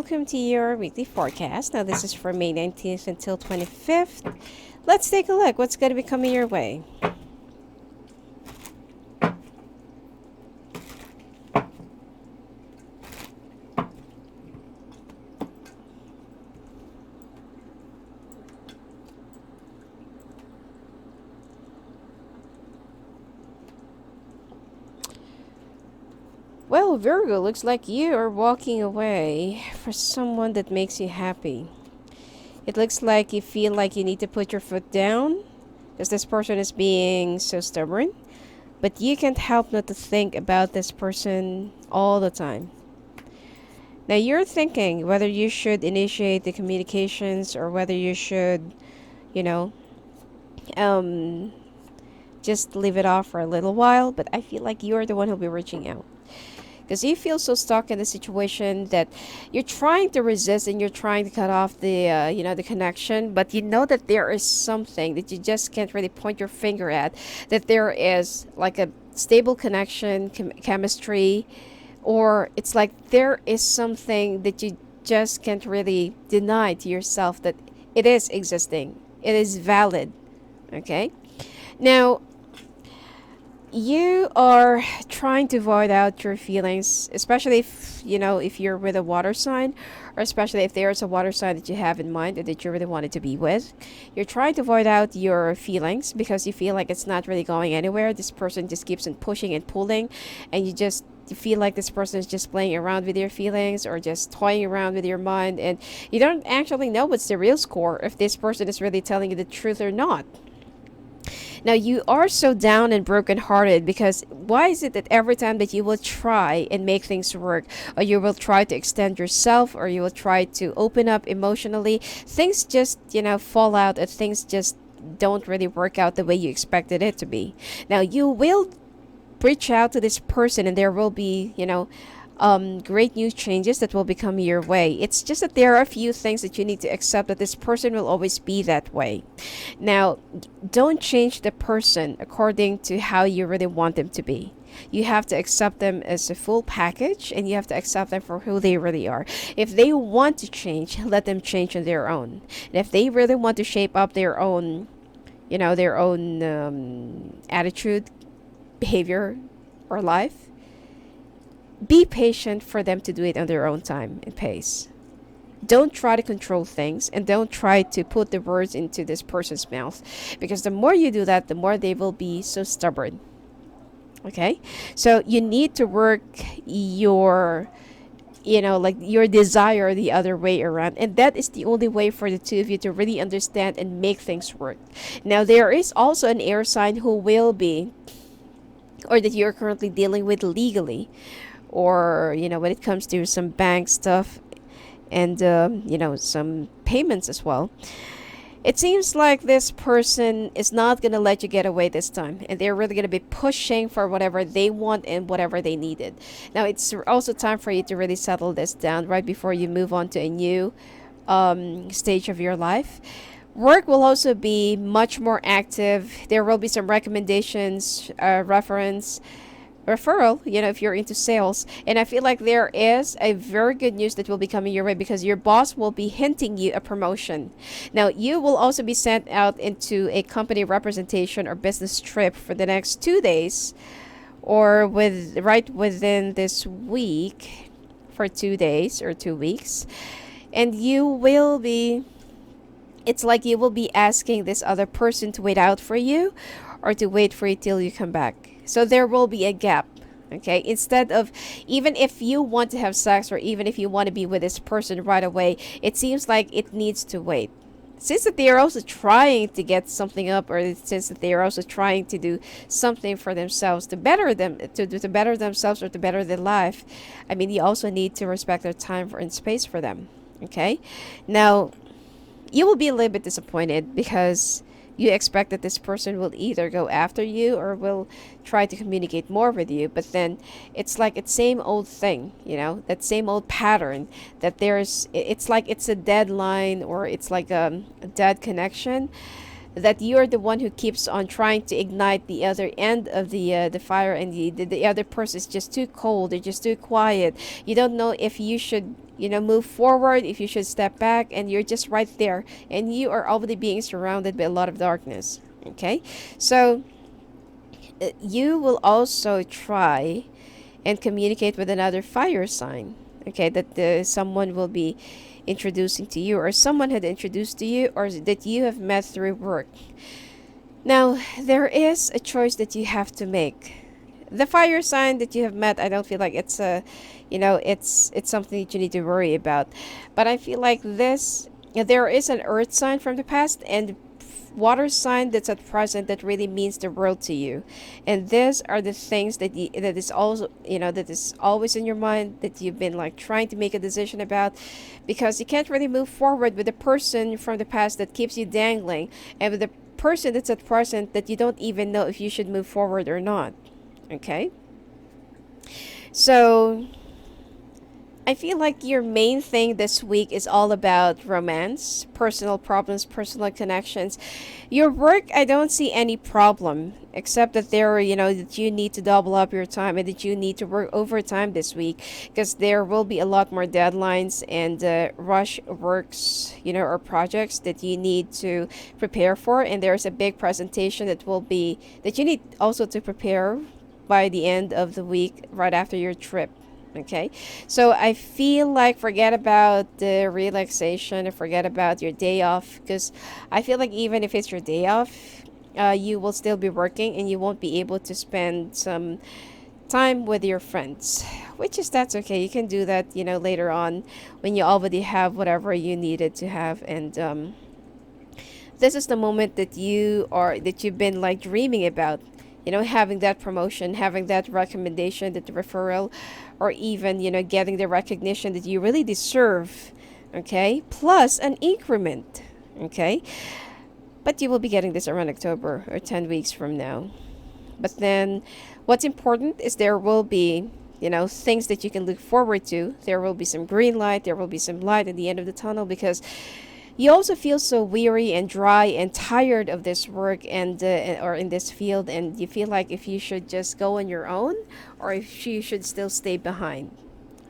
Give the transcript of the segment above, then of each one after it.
welcome to your weekly forecast. Now, this is from May 19th until 25th. Let's take a look. What's going to be coming your way? Well, Virgo, looks like you are walking away for someone that makes you happy. It looks like you feel like you need to put your foot down because this person is being so stubborn. But you can't help not to think about this person all the time. Now you're thinking whether you should initiate the communications or whether you should, you know, um, just leave it off for a little while. But I feel like you're the one who'll be reaching out because you feel so stuck in the situation that you're trying to resist and you're trying to cut off the connection, but you know that there is something that you just can't really point your finger at, that there is like a stable connection, chemistry, or it's like there is something that you just can't really deny to yourself that it is existing, it is valid. Okay, now you are trying to void out your feelings, especially if you're with a water sign, or especially if there's a water sign that you have in mind and that you really wanted to be with. You're trying to void out your feelings because you feel like it's not really going anywhere. This person just keeps on pushing and pulling, and you feel like this person is just playing around with your feelings or just toying around with your mind, and you don't actually know what's the real score, if this person is really telling you the truth or not. Now you are so down and brokenhearted because why is it that every time that you will try and make things work, or you will try to extend yourself, or you will try to open up emotionally, things just, fall out, and things just don't really work out the way you expected it to be. Now you will reach out to this person and there will be, great new changes that will become your way. It's just that there are a few things that you need to accept, that this person will always be that way. Now, don't change the person according to how you really want them to be. You have to accept them as a full package, and you have to accept them for who they really are. If they want to change, let them change on their own. And if they really want to shape up their own, attitude, behavior, or life, be patient for them to do it on their own time and pace. Don't try to control things, and don't try to put the words into this person's mouth, because the more you do that, the more they will be so stubborn. Okay? So you need to work your desire the other way around, and that is the only way for the two of you to really understand and make things work. Now there is also an air sign who will be, or that you're currently dealing with legally, or when it comes to some bank stuff, and some payments as well. It seems like this person is not going to let you get away this time, and they're really going to be pushing for whatever they want and whatever they needed. Now it's also time for you to really settle this down right before you move on to a new stage of your life. Work will also be much more active. There will be some recommendations, referral, if you're into sales. And I feel like there is a very good news that will be coming your way, because your boss will be hinting you a promotion. Now you will also be sent out into a company representation or business trip for the next 2 days, or right within this week, for 2 days or 2 weeks. And it's like you will be asking this other person to wait out for you, or to wait for you till you come back. So there will be a gap. Okay, instead of, even if you want to have sex, or even if you want to be with this person right away, it seems like it needs to wait. Since that they are also trying to get something up, or since that they are also trying to do something for themselves, to better themselves, or to better their life, I mean, you also need to respect their time and space for them. Okay, now you will be a little bit disappointed because you expect that this person will either go after you or will try to communicate more with you, but then it's like it's same old thing, that same old pattern, that it's like it's a deadline, or it's like a dead connection. that you're the one who keeps on trying to ignite the other end of the fire, and the other person is just too cold, they're just too quiet. You don't know if you should, move forward, if you should step back, and you're just right there, and you are already being surrounded by a lot of darkness. Okay, so you will also try and communicate with another fire sign. Okay, that someone will be introducing to you, or someone had introduced to you, or that you have met through work. Now, there is a choice that you have to make. The fire sign that you have met, I don't feel like it's it's something that you need to worry about. But I feel like there is an earth sign from the past and water sign that's at present that really means the world to you. And these are the things that is also, that is always in your mind, that you've been like trying to make a decision about, because you can't really move forward with the person from the past that keeps you dangling, and with the person that's at present that you don't even know if you should move forward or not. Okay, so I feel like your main thing this week is all about romance, personal problems, personal connections. Your work, I don't see any problem, except that that you need to double up your time, and that you need to work overtime this week, because there will be a lot more deadlines and rush works, or projects that you need to prepare for. And there's a big presentation that you need also to prepare by the end of the week, right after your trip. Okay, so I feel like forget about the relaxation and forget about your day off, because I feel like even if it's your day off, you will still be working, and you won't be able to spend some time with your friends, which is that's okay. You can do that, later on, when you already have whatever you needed to have. And this is the moment that you've been like dreaming about, having that promotion, having that recommendation, that referral, or even, getting the recognition that you really deserve. Okay, plus an increment. Okay, but you will be getting this around October, or 10 weeks from now. But then what's important is there will be, things that you can look forward to. There will be some green light, there will be some light at the end of the tunnel, because you also feel so weary and dry and tired of this work, and or in this field, and you feel like if you should just go on your own, or if you should still stay behind.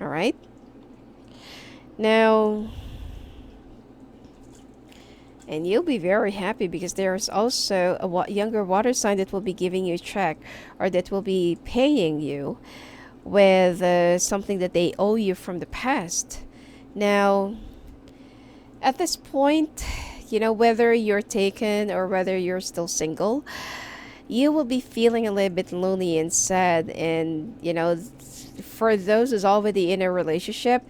All right, now, and you'll be very happy, because there's also a younger water sign that will be giving you a check, or that will be paying you with something that they owe you from the past. Now, at this point, whether you're taken or whether you're still single, you will be feeling a little bit lonely and sad. And, for those who's already in a relationship,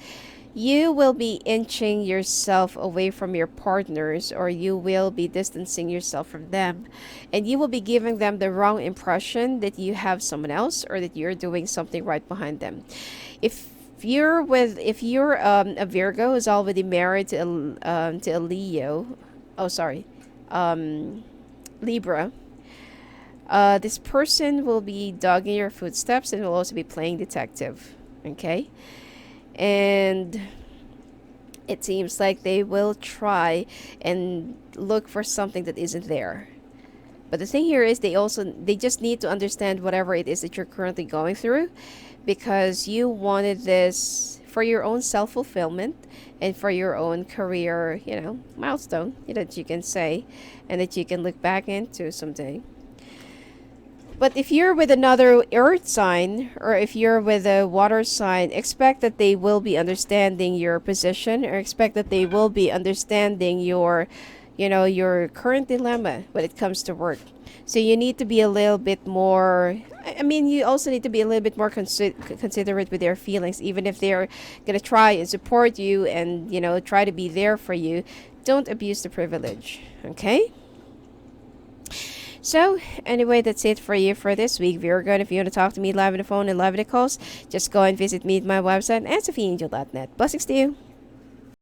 you will be inching yourself away from your partners, or you will be distancing yourself from them. And you will be giving them the wrong impression that you have someone else, or that you're doing something right behind them. If you're a Virgo who's already married to a Leo, oh sorry, Libra, this person will be dogging your footsteps, and will also be playing detective. Okay, and it seems like they will try and look for something that isn't there. But the thing here is, they just need to understand whatever it is that you're currently going through, because you wanted this for your own self-fulfillment, and for your own career, milestone, that you can say, and that you can look back into someday. But if you're with another earth sign, or if you're with a water sign, expect that they will be understanding your position, or expect that they will be understanding your current dilemma when it comes to work. So you need to be a little bit more, you also need to be a little bit more considerate with their feelings, even if they're going to try and support you, and, try to be there for you. Don't abuse the privilege, okay? So, anyway, that's it for you for this week, Virgo. If you want to talk to me live on the phone and live in the calls, just go and visit me at my website, sophiaangel.net. Blessings to you.